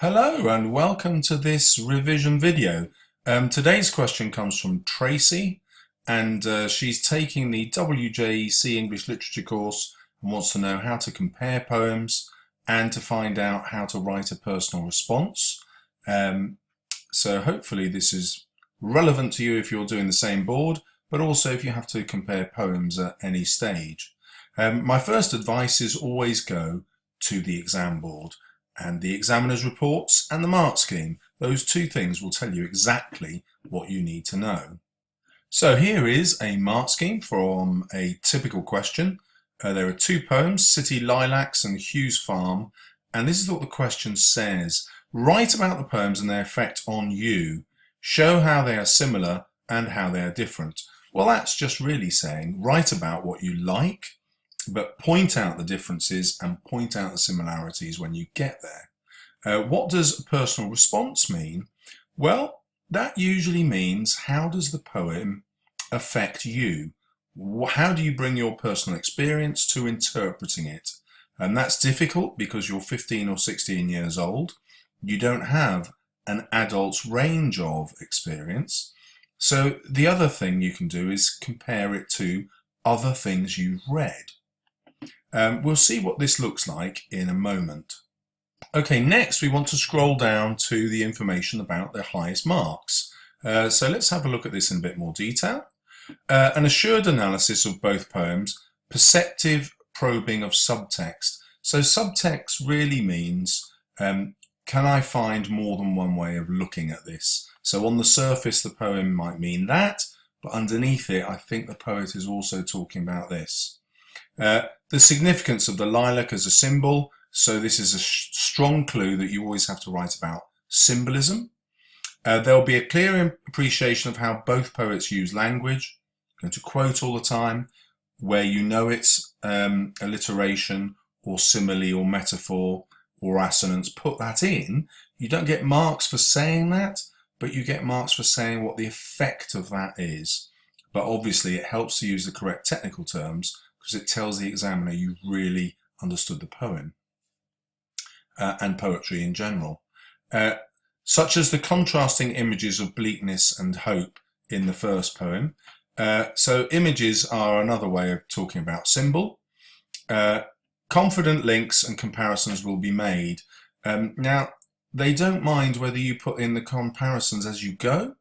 Hello and welcome to this revision video. Today's question comes from Tracy, and she's taking the WJEC English Literature course and wants to know how to compare poems and to find out how to write a personal response. So hopefully this is relevant to you if you're doing the same board, but also if you have to compare poems at any stage. My first advice is always go to the exam board and the examiner's reports and the mark scheme. Those two things will tell you exactly what you need to know. So here is a mark scheme from a typical question. There are two poems, City Lilacs and Hughes Farm, and this is what the question says. Write about the poems and their effect on you. Show how they are similar and how they are different. Well, that's just really saying write about what you like, but point out the differences and point out the similarities when you get there. What does a personal response mean? Well, that usually means how does the poem affect you? How do you bring your personal experience to interpreting it? And that's difficult because you're 15 or 16 years old. You don't have an adult's range of experience. So the other thing you can do is compare it to other things you've read. We'll see what this looks like in a moment. Okay, next we want to scroll down to the information about their highest marks. So let's have a look at this in a bit more detail. An assured analysis of both poems, perceptive probing of subtext. So subtext really means, can I find more than one way of looking at this? So on the surface the poem might mean that, but underneath it I think the poet is also talking about this. The significance of the lilac as a symbol, so this is a strong clue that you always have to write about symbolism. There'll be a clear appreciation of how both poets use language. I'm going to quote all the time, where you know it's alliteration or simile or metaphor or assonance, put that in. You don't get marks for saying that, but you get marks for saying what the effect of that is. But obviously it helps to use the correct technical terms, because it tells the examiner you really understood the poem and poetry in general. Such as the contrasting images of bleakness and hope in the first poem. So images are another way of talking about symbol. Confident links and comparisons will be made. Now, they don't mind whether you put in the comparisons as you go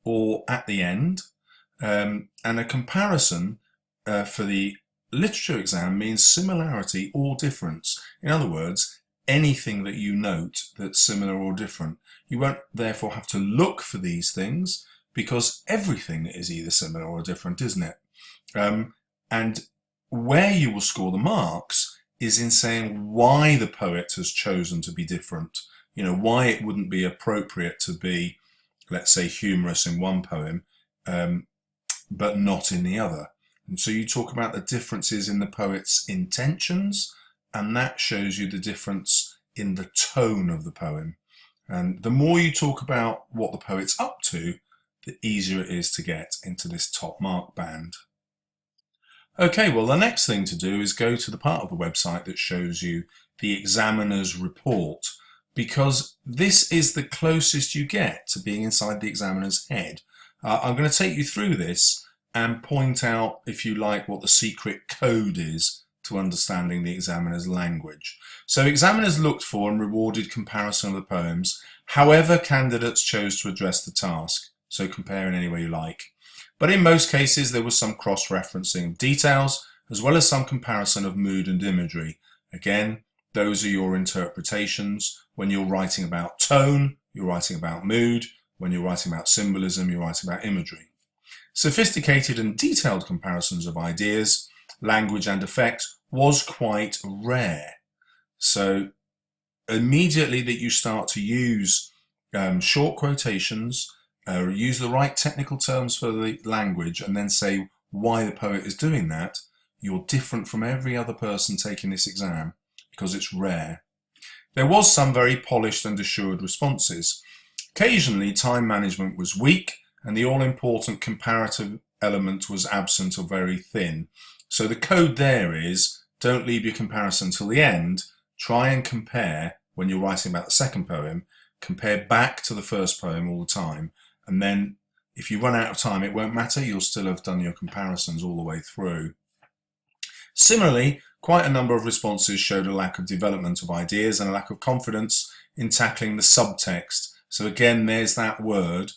or at the end. And a comparison for the literature exam means similarity or difference. In other words, anything that you note that's similar or different. You won't therefore have to look for these things because everything is either similar or different, isn't it? And where you will score the marks is in saying why the poet has chosen to be different. You know, why it wouldn't be appropriate to be, let's say, humorous in one poem, but not in the other. And so you talk about the differences in the poet's intentions, and that shows you the difference in the tone of the poem. And the more you talk about what the poet's up to, the easier it is to get into this top mark band. Okay, well, the next thing to do is go to the part of the website that shows you the examiner's report, because this is the closest you get to being inside the examiner's head. I'm going to take you through this and point out, if you like, what the secret code is to understanding the examiner's language. So examiners looked for and rewarded comparison of the poems, however candidates chose to address the task. So compare in any way you like. But in most cases there was some cross-referencing of details, as well as some comparison of mood and imagery. Again, those are your interpretations. When you're writing about tone, you're writing about mood. When you're writing about symbolism, you're writing about imagery. Sophisticated and detailed comparisons of ideas, language and effect was quite rare. So immediately that you start to use short quotations, use the right technical terms for the language, and then say why the poet is doing that, you're different from every other person taking this exam because it's rare. There was some very polished and assured responses. Occasionally time management was weak, and the all-important comparative element was absent or very thin. So the code there is, don't leave your comparison till the end, try and compare when you're writing about the second poem, compare back to the first poem all the time, and then if you run out of time, it won't matter, you'll still have done your comparisons all the way through. Similarly, quite a number of responses showed a lack of development of ideas and a lack of confidence in tackling the subtext. So again, there's that word,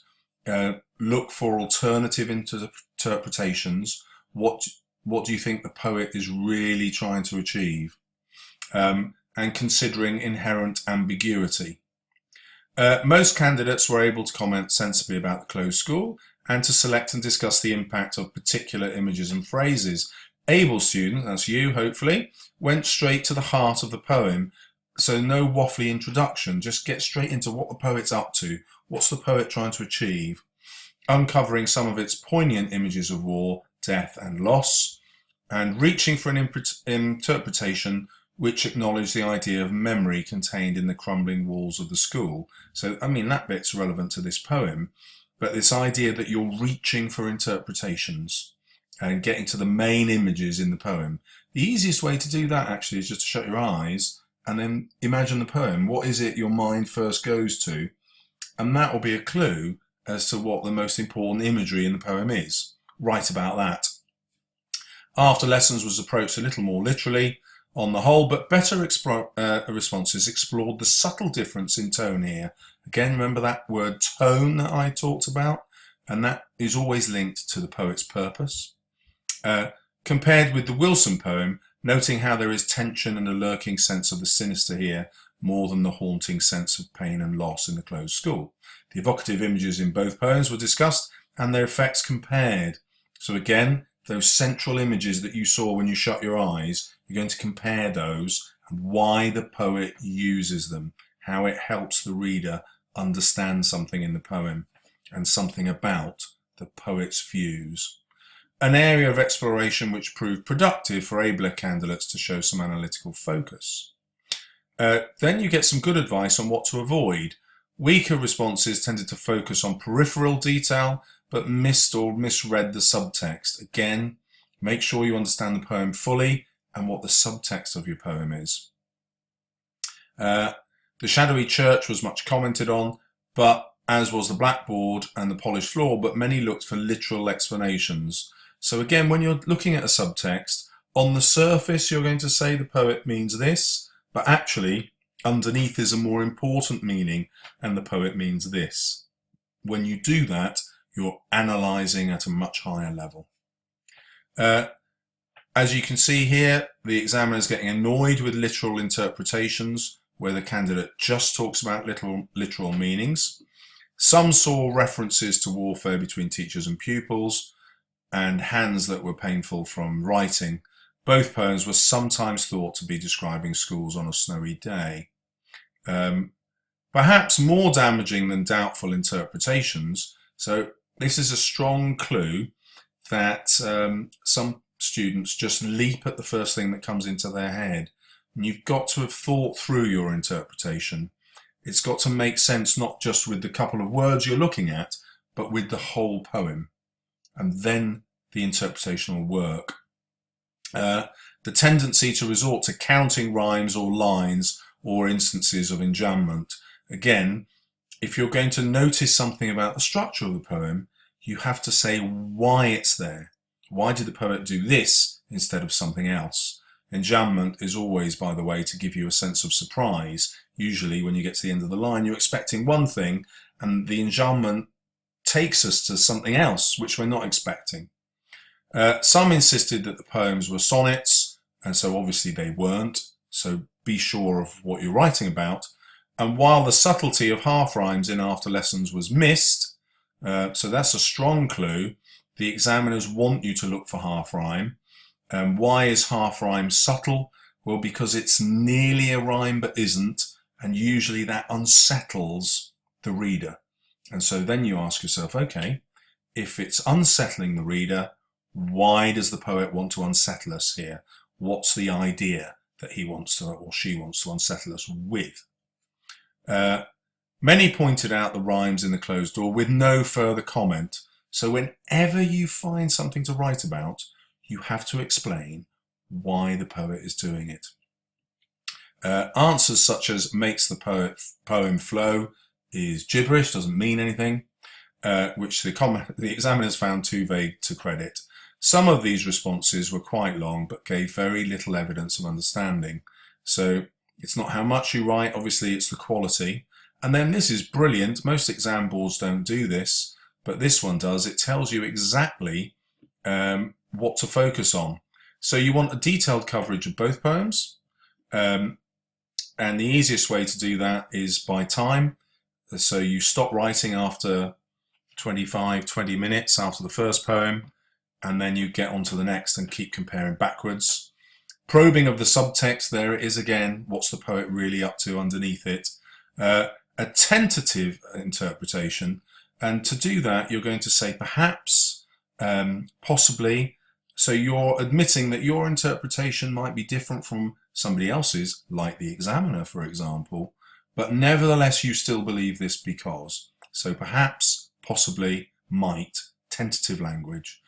look for alternative interpretations. What do you think the poet is really trying to achieve? And considering inherent ambiguity. Most candidates were able to comment sensibly about the closed school and to select and discuss the impact of particular images and phrases. Able students, that's you hopefully, went straight to the heart of the poem, so no waffly introduction, just get straight into what the poet's up to, what's the poet trying to achieve, uncovering some of its poignant images of war, death and loss, and reaching for an interpretation which acknowledged the idea of memory contained in the crumbling walls of the school. So, I mean, that bit's relevant to this poem, but this idea that you're reaching for interpretations and getting to the main images in the poem. The easiest way to do that actually is just to shut your eyes and then imagine the poem. What is it your mind first goes to? And that will be a clue as to what the most important imagery in the poem is. Write about that. After lessons was approached a little more literally on the whole, but better responses explored the subtle difference in tone here. Again, remember that word tone that I talked about? And that is always linked to the poet's purpose. Compared with the Wilson poem, noting how there is tension and a lurking sense of the sinister here, more than the haunting sense of pain and loss in the closed school. The evocative images in both poems were discussed and their effects compared. So again, those central images that you saw when you shut your eyes, you're going to compare those and why the poet uses them, how it helps the reader understand something in the poem and something about the poet's views. An area of exploration which proved productive for abler candidates to show some analytical focus. Then you get some good advice on what to avoid. Weaker responses tended to focus on peripheral detail, but missed or misread the subtext. Again, make sure you understand the poem fully and what the subtext of your poem is. The shadowy church was much commented on, but as was the blackboard and the polished floor, but many looked for literal explanations. So again, when you're looking at a subtext, on the surface you're going to say the poet means this, but actually underneath is a more important meaning and the poet means this. When you do that, you're analysing at a much higher level. As you can see here, the examiner is getting annoyed with literal interpretations where the candidate just talks about literal meanings. Some saw references to warfare between teachers and pupils and hands that were painful from writing. Both poems were sometimes thought to be describing schools on a snowy day. Perhaps more damaging than doubtful interpretations. So this is a strong clue that some students just leap at the first thing that comes into their head. And you've got to have thought through your interpretation. It's got to make sense not just with the couple of words you're looking at, but with the whole poem. And then the interpretation will work. The tendency to resort to counting rhymes or lines or instances of enjambment. Again, if you're going to notice something about the structure of the poem, you have to say why it's there. Why did the poet do this instead of something else? Enjambment is always, by the way, to give you a sense of surprise. Usually when you get to the end of the line, you're expecting one thing and the enjambment takes us to something else which we're not expecting. Some insisted that the poems were sonnets, and so obviously they weren't, so be sure of what you're writing about. And while the subtlety of half rhymes in after lessons was missed, so that's a strong clue, the examiners want you to look for half rhyme. Why is half rhyme subtle? Well, because it's nearly a rhyme but isn't, and usually that unsettles the reader. And so then you ask yourself, okay, if it's unsettling the reader, why does the poet want to unsettle us here? What's the idea that he wants to, or she wants to unsettle us with? Many pointed out the rhymes in the closed door with no further comment. So whenever you find something to write about, you have to explain why the poet is doing it. Answers such as makes the poem flow is gibberish, doesn't mean anything, which the examiners found too vague to credit. Some of these responses were quite long but gave very little evidence of understanding. So it's not how much you write, obviously it's the quality. And then this is brilliant. Most exam boards don't do this, but this one does. It tells you exactly what to focus on. So you want a detailed coverage of both poems. And the easiest way to do that is by time. So you stop writing after 25, 20 minutes after the first poem, and then you get on to the next and keep comparing backwards. Probing of the subtext, there it is again. What's the poet really up to underneath it? A tentative interpretation, and to do that you're going to say perhaps, possibly. So you're admitting that your interpretation might be different from somebody else's, like the examiner, for example, but nevertheless you still believe this because. So perhaps, possibly, might, tentative language.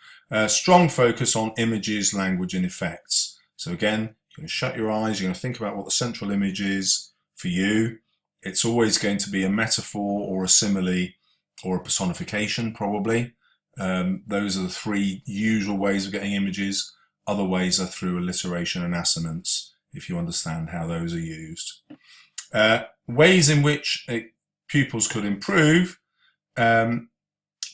Strong focus on images, language and effects. So again, you're going to shut your eyes, you're going to think about what the central image is for you. It's always going to be a metaphor or a simile or a personification, probably. Those are the three usual ways of getting images. Other ways are through alliteration and assonance, if you understand how those are used. Ways in which pupils could improve.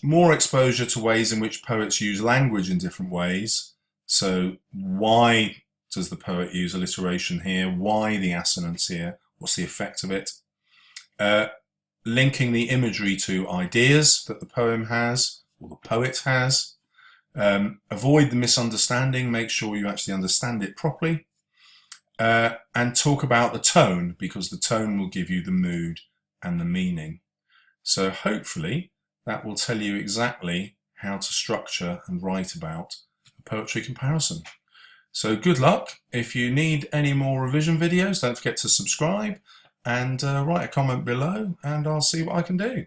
More exposure to ways in which poets use language in different ways. So why does the poet use alliteration here? Why the assonance here? What's the effect of it? Linking the imagery to ideas that the poem has or the poet has. Avoid the misunderstanding, make sure you actually understand it properly. And talk about the tone, because the tone will give you the mood and the meaning. So hopefully that will tell you exactly how to structure and write about a poetry comparison. So good luck. If you need any more revision videos, don't forget to subscribe and write a comment below, and I'll see what I can do.